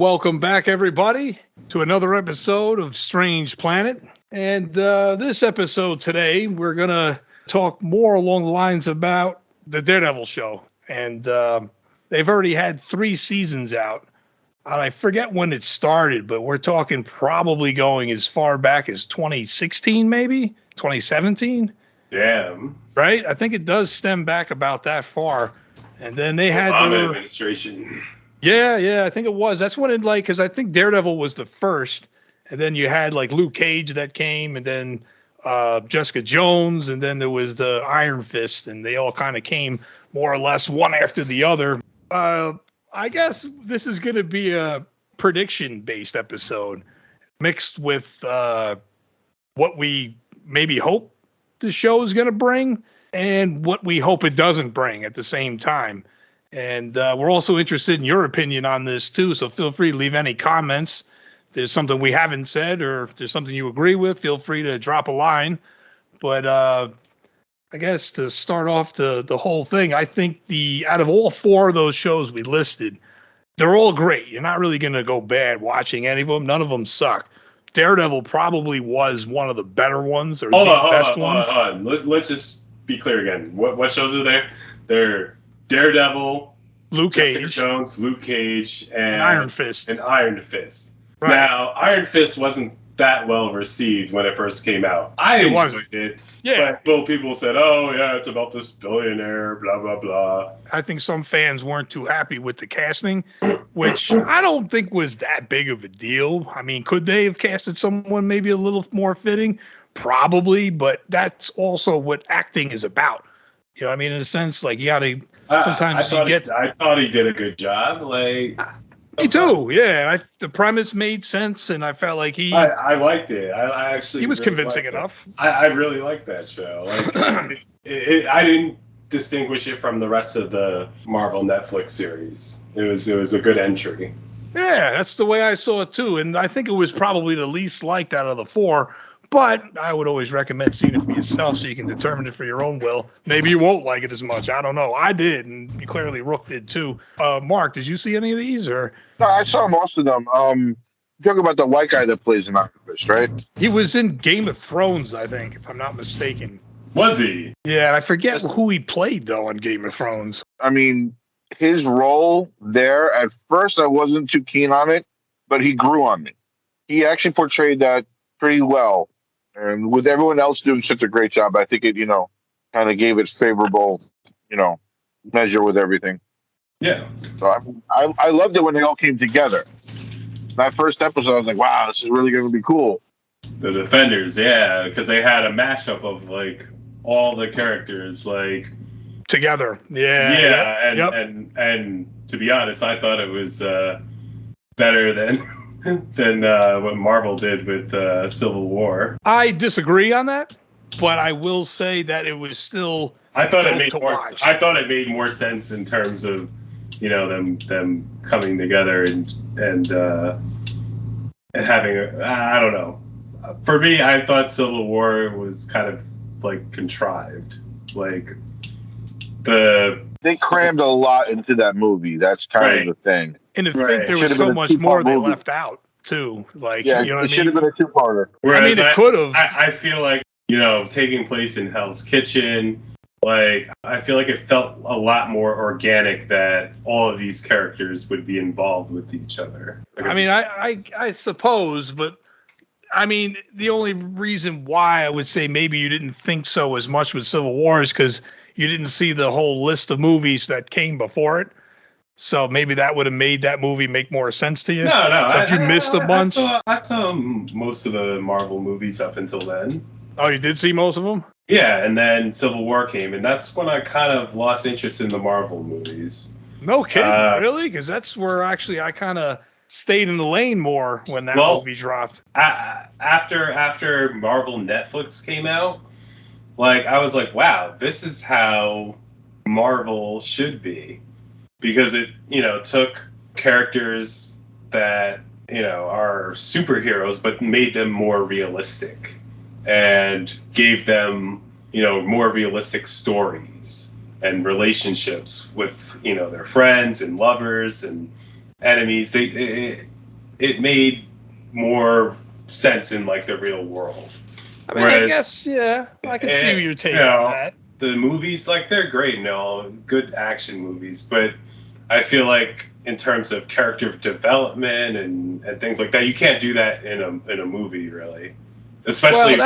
Welcome back, everybody, to another episode of Strange Planet. And this episode today, we're going to talk more along the lines about the Daredevil show. And they've already had 3 seasons out. And I forget when it started, but we're talking probably going as far back as 2016, maybe 2017. Damn. Right? I think it does stem back about that far. And then they had Obama administration. Yeah, I think it was. That's when it because I think Daredevil was the first, and then you had like Luke Cage that came, and then Jessica Jones, and then there was the Iron Fist, and they all kind of came more or less one after the other. I guess this is going to be a prediction-based episode mixed with what we maybe hope the show is going to bring and what we hope it doesn't bring at the same time. And we're also interested in your opinion on this, too. So feel free to leave any comments. If there's something we haven't said or if there's something you agree with, feel free to drop a line. But I guess to start off the whole thing, I think out of all 4 of those shows we listed, they're all great. You're not really going to go bad watching any of them. None of them suck. Daredevil probably was one of the better ones or the best one. Hold on. Let's just be clear again. What shows are there? They're Daredevil, Luke Jessica Cage, Jones, Luke Cage, and Iron Fist. Right. Now, Iron Fist wasn't that well received when it first came out. I enjoyed it. Yeah. But people said, oh, yeah, it's about this billionaire, blah, blah, blah. I think some fans weren't too happy with the casting, which I don't think was that big of a deal. I mean, could they have casted someone maybe a little more fitting? Probably, but that's also what acting is about. You know what I mean? In a sense, like, you got to sometimes I thought he did a good job. Like, me too. Yeah, the premise made sense, and I felt like I liked it. I actually he was really convincing enough. I really liked that show. Like, I didn't distinguish it from the rest of the Marvel Netflix series. It was a good entry. Yeah, that's the way I saw it too, and I think it was probably the least liked out of the 4. But I would always recommend seeing it for yourself so you can determine it for your own will. Maybe you won't like it as much. I don't know. I did, and clearly Rook did too. Mark, did you see any of these? Or no, I saw most of them. You're talking about the white guy that plays an octopus, right? He was in Game of Thrones, I think, if I'm not mistaken. Was he? Yeah, I forget who he played, though, on Game of Thrones. I mean, his role there, at first I wasn't too keen on it, but he grew on me. He actually portrayed that pretty well. And with everyone else doing such a great job, I think it, kind of gave it favorable, measure with everything. Yeah. So I loved it when they all came together. That first episode, I was like, wow, this is really going to be cool. The Defenders, yeah, because they had a mashup of, like, all the characters, like... Together, yeah. Yeah, and to be honest, I thought it was better than what Marvel did with Civil War. I disagree on that, but I will say that it was still. I thought it made more sense in terms of, them coming together and having I don't know. For me, I thought Civil War was kind of like contrived, like They crammed a lot into that movie. That's kind of the thing. And I think there was so much more they left out, too. Like, yeah, you know what I mean? It should have been a 2-parter. I mean, it could have. I feel like, taking place in Hell's Kitchen, like, I feel like it felt a lot more organic that all of these characters would be involved with each other. Like, I mean, I suppose, but, I mean, the only reason why I would say maybe you didn't think so as much with Civil War is because you didn't see the whole list of movies that came before it. So maybe that would have made that movie make more sense to you. No. So if you missed a bunch. I saw most of the Marvel movies up until then. Oh, you did see most of them? Yeah, and then Civil War came, and that's when I kind of lost interest in the Marvel movies. No kidding, really? Because that's where actually I kind of stayed in the lane more when that movie dropped. After Marvel Netflix came out, like, I was like, wow, this is how Marvel should be. Because it, took characters that, are superheroes, but made them more realistic and gave them, more realistic stories and relationships with, their friends and lovers and enemies. it made more sense in like the real world. I mean, I guess, yeah, I can see what you're taking on that. The movies, like, they're great and all, good action movies, but I feel like in terms of character development and things like that, you can't do that in a movie, really. Especially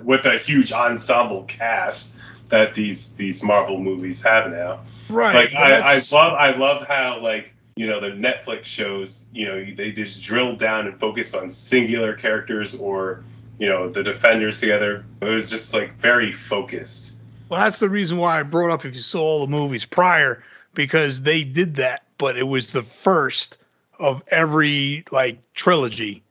with a huge ensemble cast that these Marvel movies have now. Right. Like, I love how, like, you know, the Netflix shows, you know, they just drill down and focus on singular characters or, you know, the Defenders together. It was just, like, very focused. Well, that's the reason why I brought up if you saw all the movies prior, because they did that, but it was the first of every, like, trilogy.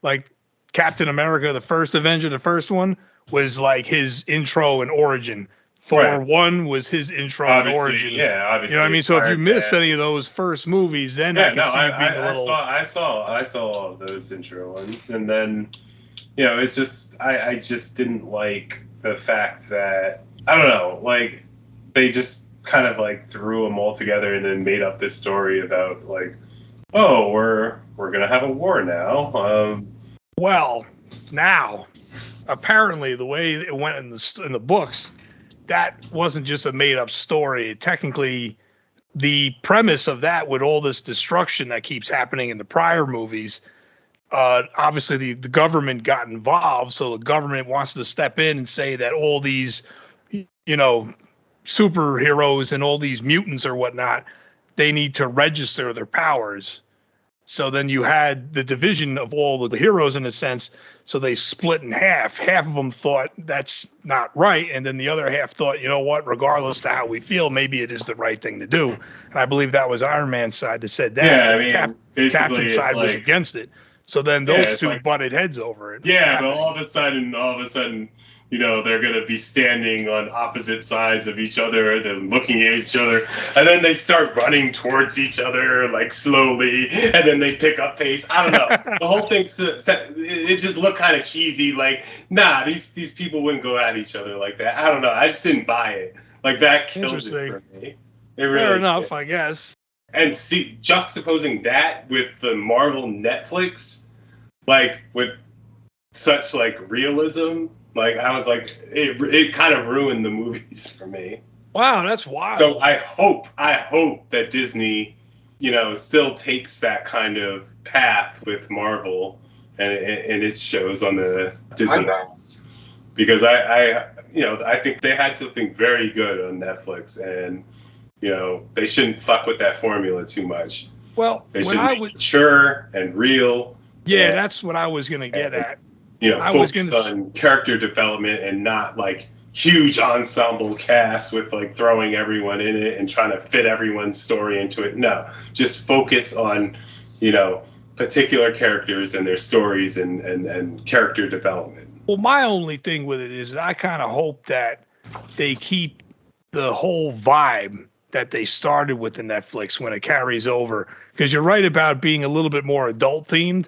Like, Captain America, the first Avenger, the first one, was, like, his intro and origin. Thor 1 was his intro and origin. Yeah, obviously. You know what I mean? So if you missed any of those first movies, then I can see it being a little... I saw all of those intro ones, and then, you know, it's just, I just didn't like the fact that, I don't know, like, they just kind of, like, threw them all together and then made up this story about, like, oh, we're gonna have a war now. Well, now, apparently, the way it went in the books, that wasn't just a made-up story. Technically, the premise of that, with all this destruction that keeps happening in the prior movies, obviously the government got involved, so the government wants to step in and say that all these, you know, superheroes and all these mutants or whatnot, they need to register their powers. So then you had the division of all the heroes in a sense. So they split in half. Half of them thought that's not right. And then the other half thought, you know what, regardless to how we feel, maybe it is the right thing to do. And I believe that was Iron Man's side that said that. Yeah, I mean, Captain's side was against it. So then those two butted heads over it. Yeah, but all of a sudden, you know, they're going to be standing on opposite sides of each other, then looking at each other, and then they start running towards each other, like, slowly, and then they pick up pace. I don't know. The whole thing, it just looked kind of cheesy. Like, nah, these people wouldn't go at each other like that. I don't know. I just didn't buy it. Like, that killed it for me. It really Fair enough, did. I guess. And see, juxtaposing that with the Marvel Netflix, like, with such, like, realism, like, I was like, it kind of ruined the movies for me. Wow, that's wild. So I hope that Disney, you know, still takes that kind of path with Marvel and its shows on the Disney Plus, because I think they had something very good on Netflix, and, you know, they shouldn't fuck with that formula too much. Well, they should be mature and real. Yeah, that's what I was gonna get at. You know, focus on character development and not, like, huge ensemble cast with, like, throwing everyone in it and trying to fit everyone's story into it. No, just focus on, you know, particular characters and their stories and character development. Well, my only thing with it is I kind of hope that they keep the whole vibe that they started with the Netflix when it carries over. Because you're right about being a little bit more adult themed.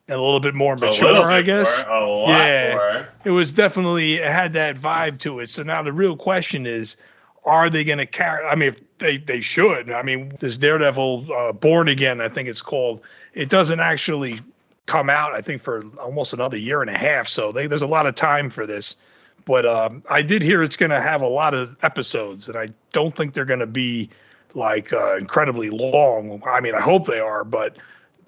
And a little bit more mature, I guess. A lot more. It was definitely, it had that vibe to it. So now the real question is, are they going to carry? I mean, if they should. I mean, this Daredevil Born Again, I think it's called. It doesn't actually come out, I think, for almost another year and a half. So there's a lot of time for this. But I did hear it's going to have a lot of episodes, and I don't think they're going to be, like, incredibly long. I mean, I hope they are, but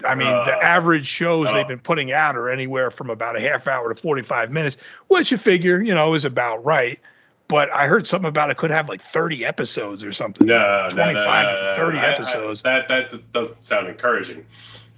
I mean, the average shows they've been putting out are anywhere from about a half hour to 45 minutes, which you figure, you know, is about right. But I heard something about it could have like 30 episodes or something. 25 to 30 episodes. That doesn't sound encouraging,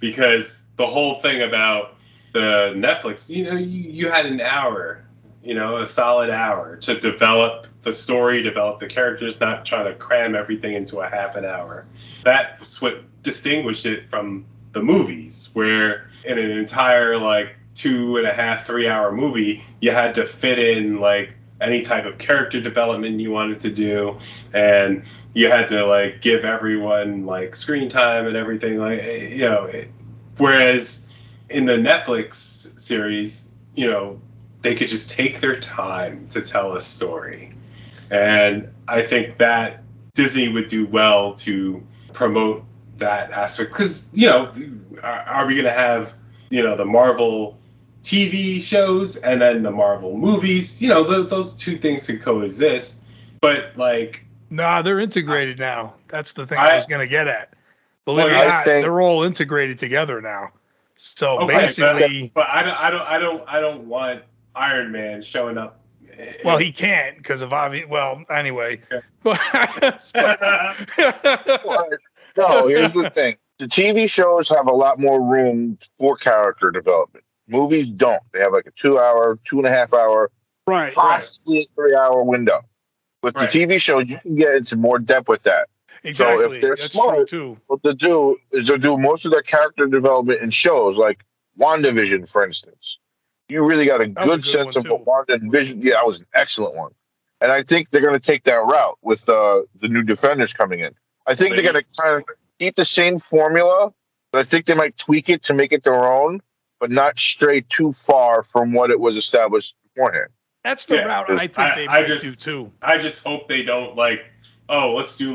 because the whole thing about the Netflix, you know, you had an hour, you know, a solid hour to develop the story, develop the characters, not trying to cram everything into a half an hour. That's what distinguished it from the movies, where in an entire, like, 2.5, 3 hour movie, you had to fit in, like, any type of character development you wanted to do, and you had to, like, give everyone, like, screen time and everything, like, you know. Whereas in the Netflix series, you know, they could just take their time to tell a story, and I think that Disney would do well to promote that aspect, because, you know, are we gonna have the Marvel TV shows and then the Marvel movies? Those two things could coexist, but like. Nah, they're integrated now. That's the thing I was going to get at. Believe it or not, they're all integrated together now. So basically, but I don't want Iron Man showing up. Well, he can't because of obvious. Well, anyway. No, here's the thing: the TV shows have a lot more room for character development. Movies don't. They have like a 2-hour, 2.5-hour, possibly a 3-hour window. With the TV shows, you can get into more depth with that. Exactly. So if they're smart, what they do is they'll do most of their character development in shows, like WandaVision, for instance. You really got a good sense of what WandaVision. Yeah, that was an excellent one. And I think they're going to take that route with the new Defenders coming in. I think they're going to kind of keep the same formula, but I think they might tweak it to make it their own, but not stray too far from what it was established beforehand. That's the route I think they might do too. I just hope they don't let's do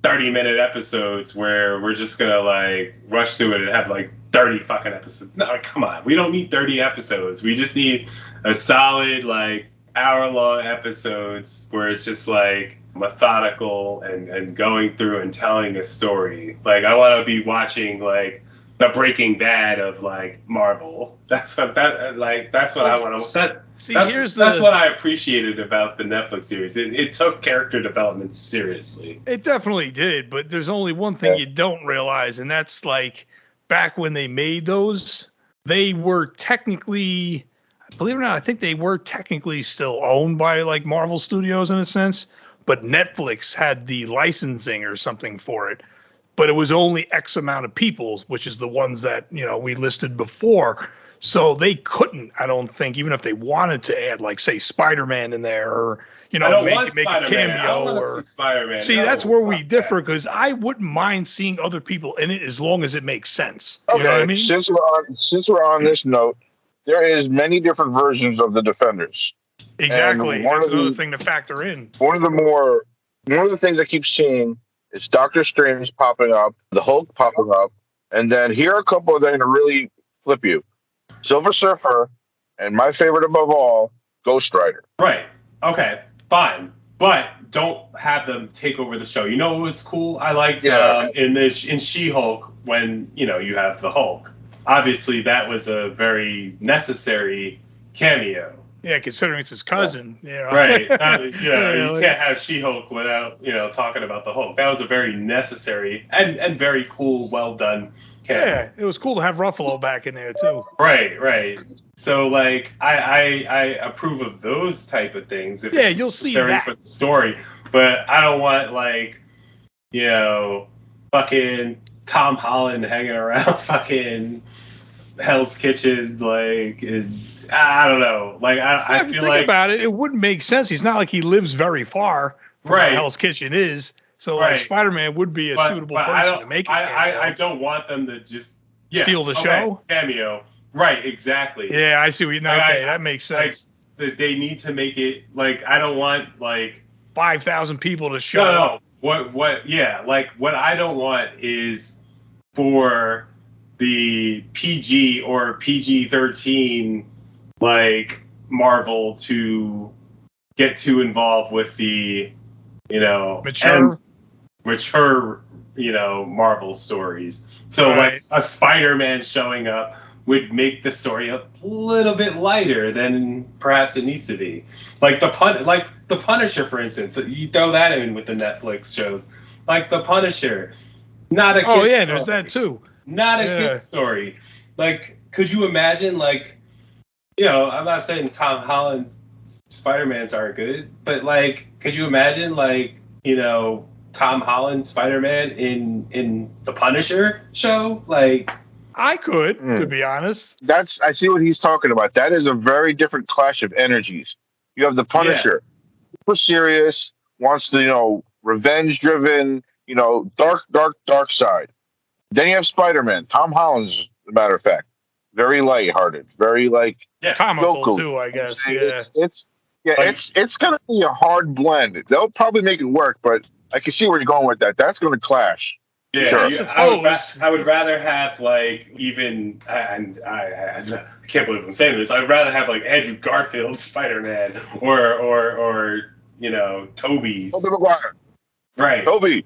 30-minute episodes where we're just gonna rush through it and have 30 fucking episodes. No, come on. We don't need 30 episodes. We just need a solid hour-long episodes where it's just methodical and going through and telling a story. I want to be watching the Breaking Bad of Marvel. That's what I want to. That's what I appreciated about the Netflix series. It took character development seriously. It definitely did, but there's only one thing you don't realize, and that's back when they made those, they were technically, believe it or not, I think they were technically still owned by Marvel Studios in a sense, but Netflix had the licensing or something for it. But it was only X amount of people, which is the ones that, we listed before. So they couldn't, I don't think, even if they wanted to add, say, Spider-Man in there or, make a cameo. Or Spider-Man. See, that's where we differ because I wouldn't mind seeing other people in it as long as it makes sense. Okay, you know what I mean? Since we're on this note, there is many different versions of the Defenders. Exactly. That's another thing to factor in. One of the things I keep seeing is Doctor Strange popping up, the Hulk popping up, and then here are a couple that are going to really flip you. Silver Surfer, and my favorite above all, Ghost Rider. Right. Okay. Fine. But don't have them take over the show. You know what was cool? I liked in She-Hulk when, you have the Hulk. Obviously, that was a very necessary cameo. Yeah, considering it's his cousin. Right. You can't have She-Hulk without, talking about the Hulk. That was a very necessary and very cool, well done cameo. Yeah, it was cool to have Ruffalo back in there, too. Right. So, I approve of those type of things. If it's you'll see that. For the story. But I don't want, fucking Tom Holland hanging around fucking Hell's Kitchen, I don't know. I feel think about it, it wouldn't make sense. He's not like he lives very far from where Hell's Kitchen is. So Spider-Man would be a suitable person to make it. I don't want them to just steal the show. Cameo. Right, exactly. Yeah, I see what you know. Okay, that makes sense. They need to make it I don't want 5,000 people to show up. What what I don't want is for the PG or PG-13 Marvel to get too involved with the mature Marvel stories. So a Spider-Man showing up would make the story a little bit lighter than perhaps it needs to be. The Punisher, for instance. You throw that in with the Netflix shows. The Punisher. Not a kid's story. There's that too. Not a kid's story. Could you imagine I'm not saying Tom Holland's Spider-Mans aren't good, but could you imagine Tom Holland Spider-Man in the Punisher show? I could, to be honest. I see what he's talking about. That is a very different clash of energies. You have the Punisher, super serious, wants to, revenge driven, dark side. Then you have Spider-Man, Tom Holland's, as a matter of fact. Very lighthearted, very comical too, I guess. It's gonna be a hard blend. They'll probably make it work, but I can see where you're going with that. That's gonna clash. Yeah, Sure. I would rather have like even, and I can't believe I'm saying this. I'd rather have like Andrew Garfield's Spider-Man or Toby's. Tobey Maguire. Right. Toby.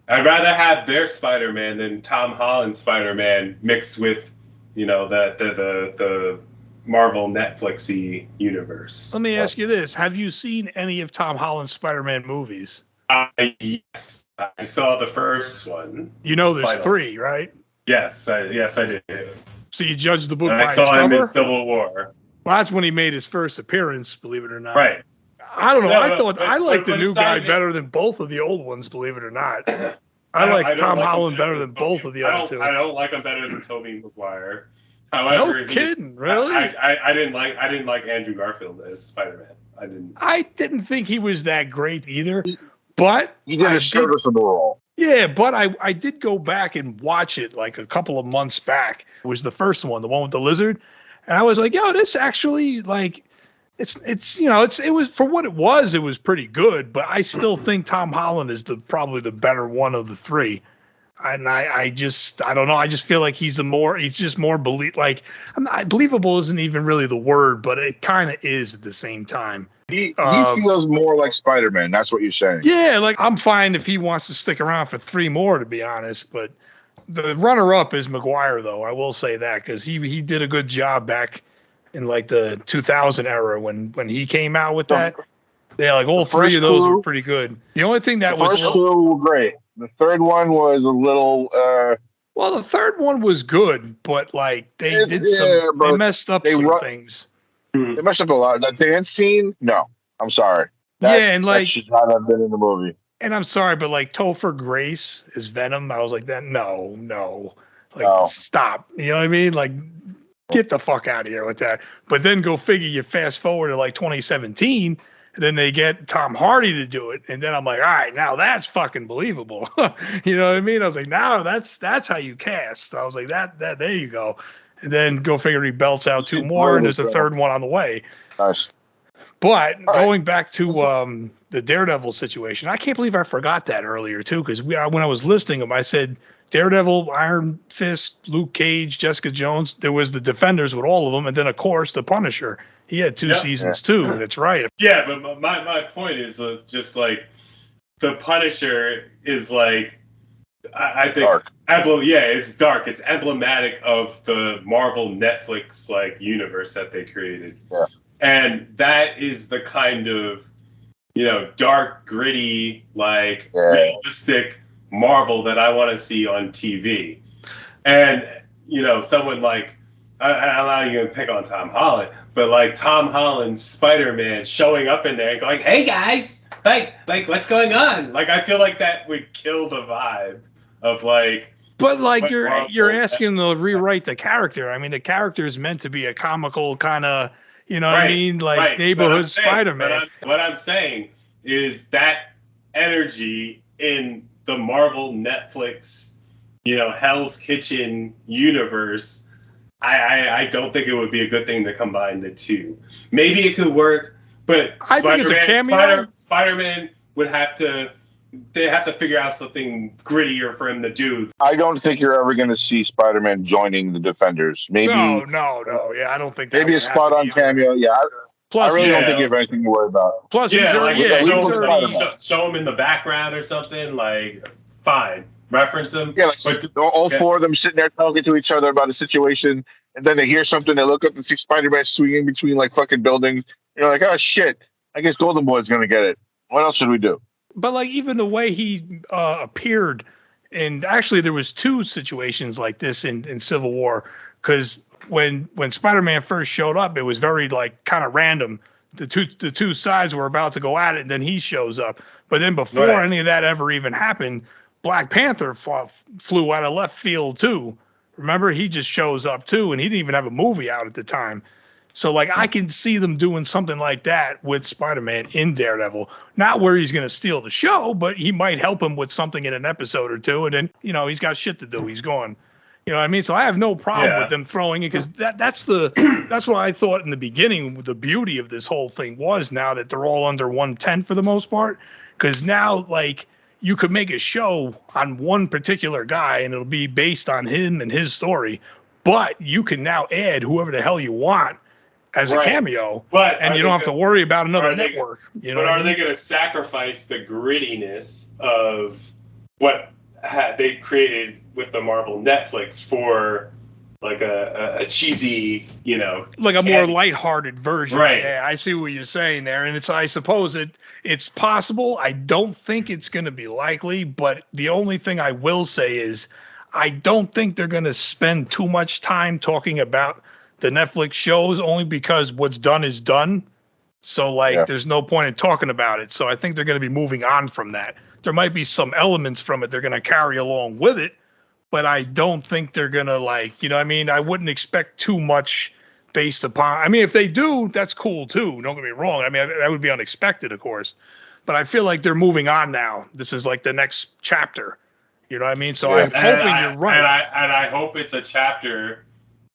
I'd rather have their Spider-Man than Tom Holland's Spider-Man mixed with, the Marvel Netflixy universe. Let me ask you this: have you seen any of Tom Holland's Spider-Man movies? Yes, I saw the first one. You know, there's three, right? Yes, I did. So you judge the book And by I its saw him cover? in Civil War. Well, that's when he made his first appearance, believe it or not. Right. I don't know. No, I liked the new guy Simon- better than both of the old ones, believe it or not. I like Tom Holland better than both of the other two. I don't like him better than Tobey Maguire. However, No kidding, really? I didn't like Andrew Garfield as Spider-Man. I didn't think he was that great either, but He did a serviceable role. Yeah, but I did go back and watch it like a couple of months back. It was the first one, the one with the lizard, and I was like, yo, this actually like it was for what it was pretty good, but I still think Tom Holland is probably the better one of the three. And I don't know. I just feel like he's just more believable isn't even really the word, but it kind of is at the same time. He feels more like Spider-Man. That's what you're saying. Yeah, like I'm fine if he wants to stick around for 3 more, to be honest. But the runner-up is Maguire, though. I will say that because he did a good job back in like the 2000 era when he came out with that. Yeah, like all 3 of those were pretty good. The only thing that was first 2 were great. The third one was a little. Well, the third one was good, but like they messed up some things. They messed up a lot. That dance scene, no, I'm sorry. That should not have been in the movie. And I'm sorry, but like Topher Grace is Venom. I was like, no, like stop. You know what I mean? Like, get the fuck out of here with that. But then go figure. You fast forward to like 2017. And then they get Tom Hardy to do it, and then I'm like, all right, now that's fucking believable. You know what I mean? I was like, now that's how you cast. I was like, that there you go. And then go figure he belts out 2 more, and there's a third one on the way. Nice. But going back to the Daredevil situation, I can't believe I forgot that earlier too, because when I was listing them, I said Daredevil, Iron Fist, Luke Cage, Jessica Jones. There was the Defenders with all of them, and then of course the Punisher. He had 2 seasons too. That's right. Yeah, but my point is just like the Punisher is like I think dark. It's dark. It's emblematic of the Marvel Netflix like universe that they created. Yeah. And that is the kind of dark, gritty, like realistic Marvel that I want to see on TV. And someone like I'm not even pick on Tom Holland, but like Tom Holland's Spider-Man showing up in there and going, "Hey guys, like what's going on?" Like I feel like that would kill the vibe of like. But like you're asking to rewrite the character. I mean, the character is meant to be a comical kind of, what I mean, like neighborhood Spider-Man. What I'm saying is that energy in the Marvel Netflix, Hell's Kitchen universe. I don't think it would be a good thing to combine the two. Maybe it could work, but I think it's a cameo. Spider-Man would have to. They have to figure out something grittier for him to do. I don't think you're ever going to see Spider-Man joining the Defenders. Maybe no. Yeah, I don't think that maybe a spot-on cameo. Yeah. Plus, I really don't think you have anything to worry about. Plus, show him in the background or something. Like, fine. Reference him. Yeah, all 4 of them sitting there talking to each other about a situation, and then they hear something, they look up and see Spider-Man swinging between like fucking buildings. You're like, oh shit, I guess Golden Boy's gonna get it. What else should we do? But like even the way he appeared, and actually there was 2 situations like this in Civil War, because when Spider-Man first showed up, it was very like kind of random. The two sides were about to go at it, and then he shows up. But then before any of that ever even happened, Black Panther flew out of left field too. Remember, he just shows up too, and he didn't even have a movie out at the time. So, like, I can see them doing something like that with Spider-Man in Daredevil. Not where he's going to steal the show, but he might help him with something in an episode or 2, and then, he's got shit to do. He's gone. You know what I mean? So I have no problem with them throwing it, because that's what I thought in the beginning. The beauty of this whole thing was now that they're all under 110 for the most part, because now, like, you could make a show on one particular guy and it'll be based on him and his story, but you can now add whoever the hell you want as a cameo, and you don't have to worry about another network. But are they going to sacrifice the grittiness of what they've created with the Marvel Netflix for like a cheesy, like a more lighthearted version? Right. Yeah, I see what you're saying there, and I suppose it's possible. I don't think it's going to be likely, but the only thing I will say is I don't think they're going to spend too much time talking about the Netflix shows, only because what's done is done. So there's no point in talking about it. So I think they're going to be moving on from that. There might be some elements from it they're going to carry along with it, but I don't think they're going to I wouldn't expect too much based upon, if they do, that's cool too. Don't get me wrong. That would be unexpected, of course, but I feel like they're moving on now. This is like the next chapter. You know what I mean? So I'm hoping you're right. And I hope it's a chapter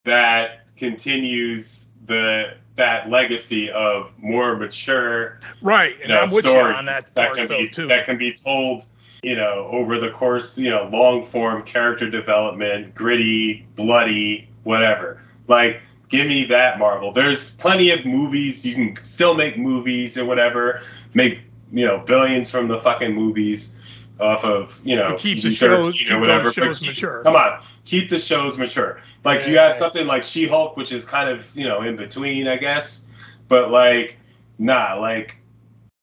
that continues that legacy of more mature, right? And I'm with you on that can be told, over the course, long form character development, gritty, bloody, whatever. Like, give me that, Marvel. There's plenty of movies. You can still make movies or whatever. Make billions from the fucking movies off of keep the shows, or whatever. Shows mature. Come on, keep the shows mature. Like you have something like She-Hulk, which is kind of in between, I guess. But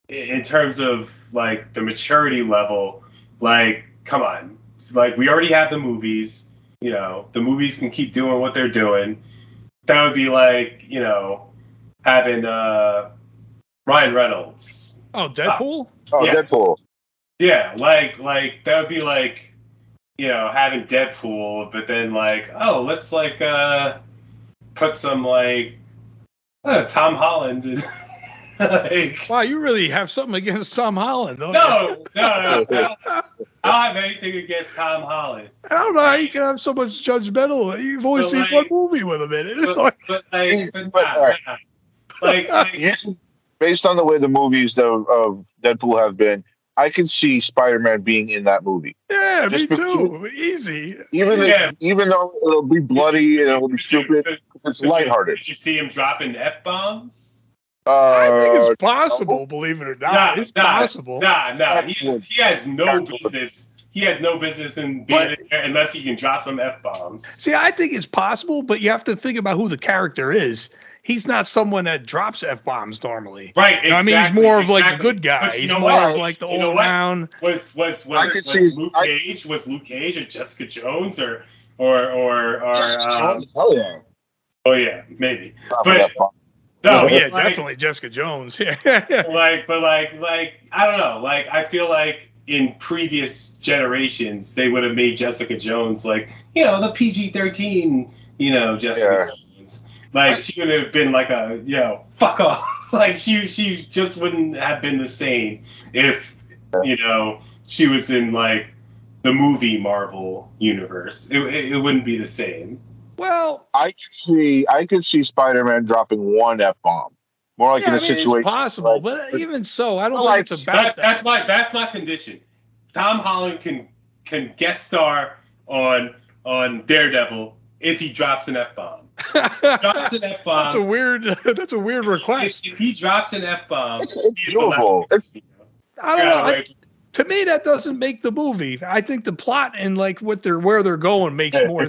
in terms of like the maturity level, come on, we already have the movies. The movies can keep doing what they're doing. That would be like having Ryan Reynolds. Oh, Deadpool. Deadpool. Yeah, like that would be like having Deadpool, but then let's put some Tom Holland. Wow, you really have something against Tom Holland, don't you? No. I don't have anything against Tom Holland. I don't know how you can have so much judgmental. You've only seen one movie with him in it. Based on the way the movies of Deadpool have been, I can see Spider-Man being in that movie. Yeah, me too. Easy. Even though it'll be bloody and it'll be stupid, it's lighthearted. Did you see him dropping F-bombs? I think it's possible, believe it or not. It's possible. Nah. He has no business. He has no business in being there unless he can drop some F-bombs. See, I think it's possible, but you have to think about who the character is. He's not someone that drops F-bombs normally. Right, exactly. He's more of like the good guy. He's more of like the old round. Was Luke Cage? Was Luke Cage or Jessica Jones or hell yeah. Oh yeah, maybe. Definitely Jessica Jones. Yeah. I don't know. I feel like in previous generations they would have made Jessica Jones the PG-13, Jessica Jones. She would have been fuck off. She just wouldn't have been the same if, she was in the movie Marvel universe. It wouldn't be the same. Well, I could see Spider-Man dropping one F-bomb. More like in a situation. It's possible, but even so, I don't think it's about that. That's my condition. Tom Holland can guest star on Daredevil if he drops an F-bomb. Drops an F-bomb. That's a weird request. If he drops an F-bomb, it's doable. I don't know. To me, that doesn't make the movie. I think the plot and where they're going makes more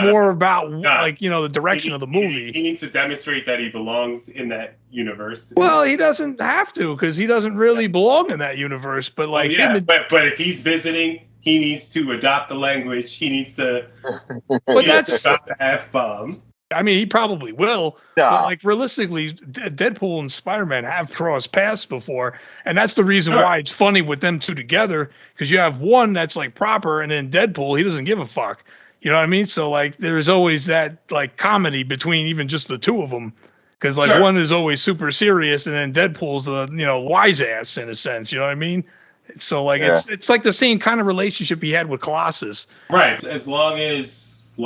more about the direction of the movie. He needs to demonstrate that he belongs in that universe. Well, he doesn't have to because he doesn't really belong in that universe. But but if he's visiting, he needs to adopt the language. He needs to. Adopt the F-bomb. He probably will. Yeah. But realistically, Deadpool and Spider-Man have crossed paths before, and that's the reason why it's funny with them two together. Because you have one that's proper, and then Deadpool, he doesn't give a fuck. You know what I mean? So there's always that comedy between even just the two of them. Because one is always super serious, and then Deadpool's the wise ass in a sense. You know what I mean? So it's like the same kind of relationship he had with Colossus. Right. As long as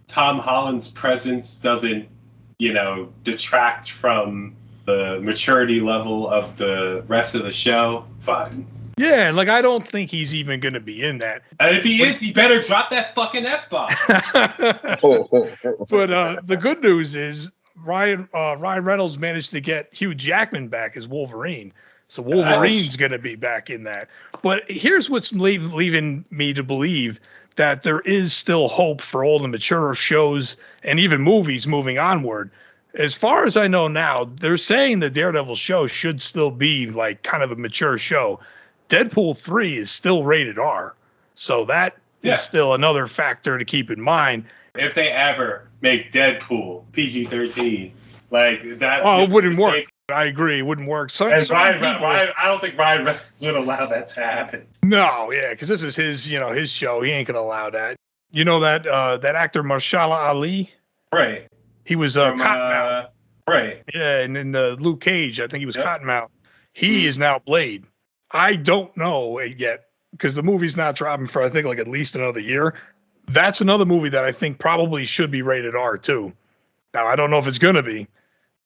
Tom Holland's presence doesn't, detract from the maturity level of the rest of the show, fine. Yeah, like I don't think he's even going to be in that. And if he is, he better drop that fucking F-bomb. But the good news is Ryan Reynolds managed to get Hugh Jackman back as Wolverine. So Wolverine's going to be back in that. But here's what's leaving me to believe that there is still hope for all the mature shows and even movies moving onward. As far as I know now, they're saying the Daredevil show should still be like kind of a mature show. Deadpool 3 is still rated R. So that is still another factor to keep in mind. If they ever make Deadpool PG-13, like that. Oh, it wouldn't work. I agree. It wouldn't work. I don't think Ryan Reynolds would allow that to happen. No, yeah, because this is his show. He ain't gonna allow that. You know that that actor Mahershala Ali? Right. He was Cottonmouth. Right. Yeah, and in Luke Cage, I think he was Cottonmouth. He is now Blade. I don't know yet because the movie's not dropping for I think like at least another year. That's another movie that I think probably should be rated R too. Now I don't know if it's gonna be.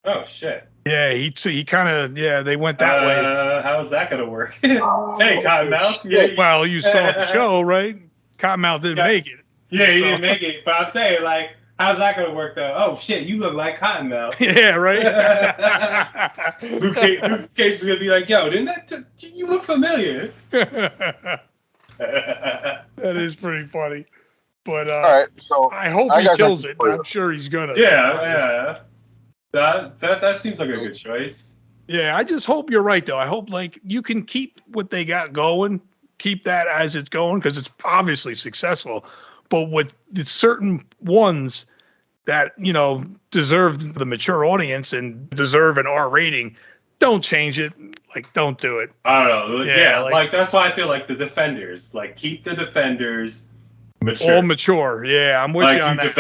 Oh shit. Yeah, he kind of they went that way. How's that gonna work? Hey, Cottonmouth. Yeah. Well, you saw the show, right? Cottonmouth didn't make it. Yeah, he didn't make it. But I'm saying like. How's that gonna work though? Oh shit, you look like Cottonmouth. Yeah, right. Luke Cage is gonna be like, yo, didn't that? You look familiar. That is pretty funny. But all right, so I hope he kills it. I'm sure he's gonna. Yeah. That seems like a good choice. Yeah, I just hope you're right though. I hope like you can keep what they got going, keep that as it's going because it's obviously successful. But with the certain ones that, deserve the mature audience and deserve an R rating, don't change it. Like, don't do it. I don't know. Yeah, like that's why I feel like the Defenders, like keep the Defenders mature. All mature. Yeah, I'm with you on that. You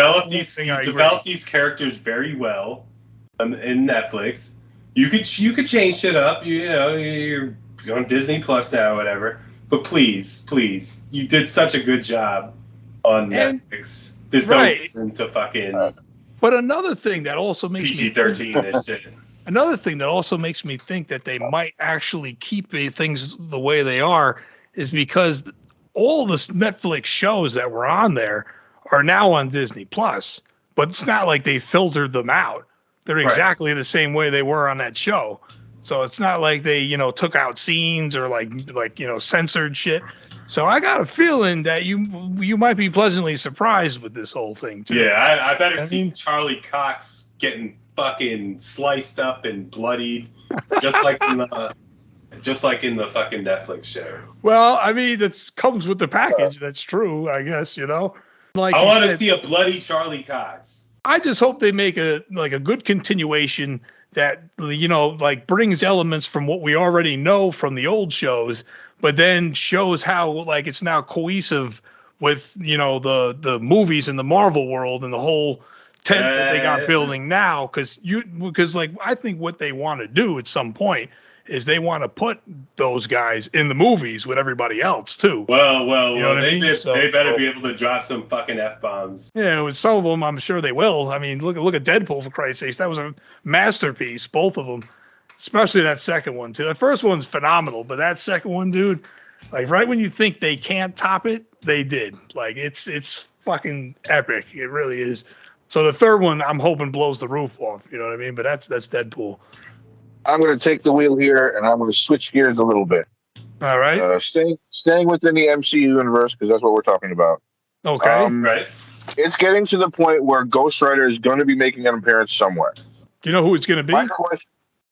develop these characters very well in Netflix. You could change shit up. You're on Disney Plus now or whatever. But please, you did such a good job on Netflix. There's no reason to fucking. But another thing that also makes PG-13 this shit. Another thing that also makes me think that they might actually keep things the way they are is because all the Netflix shows that were on there are now on Disney Plus. But it's not like they filtered them out. They're exactly the same way they were on that show. So it's not like they, took out scenes or like censored shit. So I got a feeling that you might be pleasantly surprised with this whole thing too. Yeah, I better see Charlie Cox getting fucking sliced up and bloodied, just like in the fucking Netflix show. Well, I mean, that comes with the package. That's true, I guess. Like I want to see a bloody Charlie Cox. I just hope they make a good continuation that like brings elements from what we already know from the old shows, but then shows how like it's now cohesive with the movies in the Marvel world and the whole tent that they got building now. Because like I think what they want to do at some point is they want to put those guys in the movies with everybody else too. Well, they better be able to drop some fucking F-bombs. Yeah, with some of them, I'm sure they will. I mean, look at Deadpool, for Christ's sake. That was a masterpiece, both of them. Especially that second one, too. The first one's phenomenal, but that second one, dude, like right when you think they can't top it, they did. Like, it's fucking epic. It really is. So the third one, I'm hoping blows the roof off. You know what I mean? But that's Deadpool. I'm going to take the wheel here, and I'm going to switch gears a little bit. All right. Staying within the MCU universe, because that's what we're talking about. Okay. Right. It's getting to the point where Ghost Rider is going to be making an appearance somewhere. Do you know who it's going to be?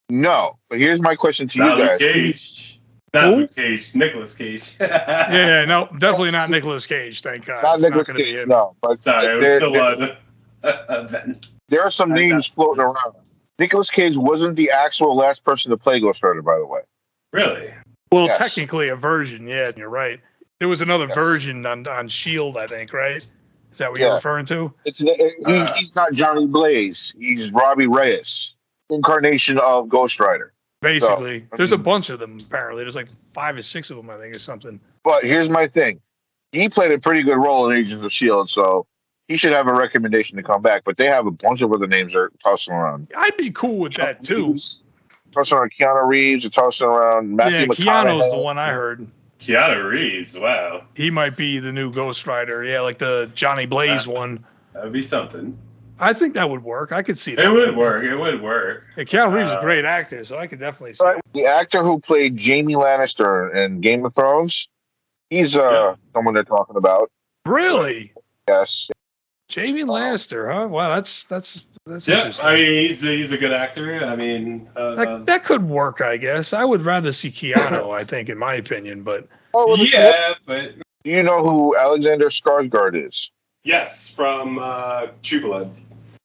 No, but here's my question to you guys. Luke Cage. Nicolas Cage. Yeah, no, definitely not Nicolas Cage, thank God. Not Nicolas Cage, no. But sorry, it was still there are some names floating around. Nicolas Cage wasn't the actual last person to play Ghost Rider, by the way. Really? Well, technically a version, yeah, you're right. There was another version on S.H.I.E.L.D., I think, right? Is that what you're referring to? He's not Johnny Blaze. He's Robbie Reyes, incarnation of Ghost Rider. Basically. There's a bunch of them, apparently. There's like 5 or 6 of them, I think, or something. But here's my thing. He played a pretty good role in Agents of S.H.I.E.L.D., so he should have a recommendation to come back. But they have a bunch of other names they're tossing around. I'd be cool with that, too. tossing around Keanu Reeves. They're tossing around Matthew McConaughey. Keanu's the one I heard. Keanu Reeves, wow. He might be the new Ghost Rider. Yeah, like the Johnny Blaze one. That would be something. I think that would work. I could see that. It would work. It would work. Yeah, Keanu Reeves is a great actor, so I could definitely see it. The actor who played Jaime Lannister in Game of Thrones, he's someone they're talking about. Really? Yes. Jaime Lannister, huh? Wow, that's Yeah, interesting. I mean, he's a good actor. I mean, that could work, I guess. I would rather see Keanu, I think, in my opinion, but yeah, but do you know who Alexander Skarsgård is? yes, from True Blood.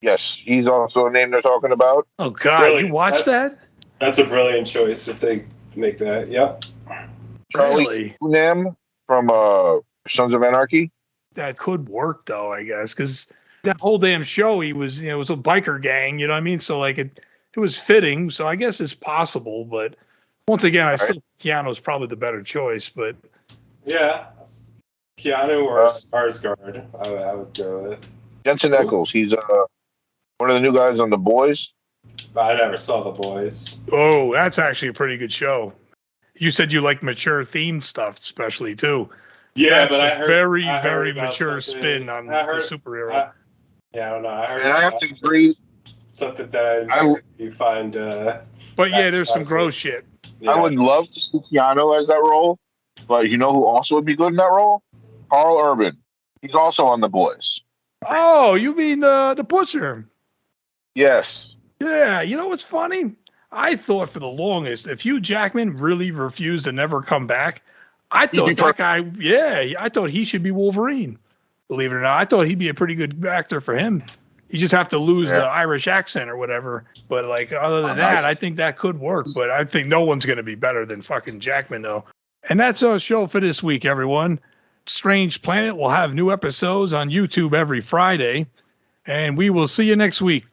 Yes, he's also a name they're talking about. oh god, Really? you watched that? That's a brilliant choice if they make that. Yep. Charlie Really? Hunnam from Sons of Anarchy. That could work though, I guess, because that whole damn show, he was, it was a biker gang, you know what I mean? So like it was fitting. So I guess it's possible, but once again, I still Keanu's probably the better choice. But Yeah, Keanu or Skarsgård, I would go with. Jensen Ackles. He's one of the new guys on The Boys. I never saw The Boys. oh, that's actually a pretty good show. You said you like mature theme stuff, especially too. Yeah, That's but I a heard very, I heard very about mature something- spin on I heard- the superhero. Yeah, I don't know. I heard And I have about to agree. something that you find. But yeah, there's some that's gross shit. Yeah. I would love to see Keanu as that role, but you know who also would be good in that role? Carl Urban. He's also on The Boys. Oh, you mean the butcher? Yes. Yeah, you know what's funny? I thought for the longest, if Hugh Jackman really refused to never come back, I He'd thought be that guy, I thought he should be Wolverine. Believe it or not, I thought he'd be a pretty good actor for him. You just have to lose the Irish accent or whatever. But like other than that, I think that could work. But I think no one's going to be better than fucking Jackman though. And that's our show for this week, everyone. Strange Planet will have new episodes on YouTube every Friday, and we will see you next week.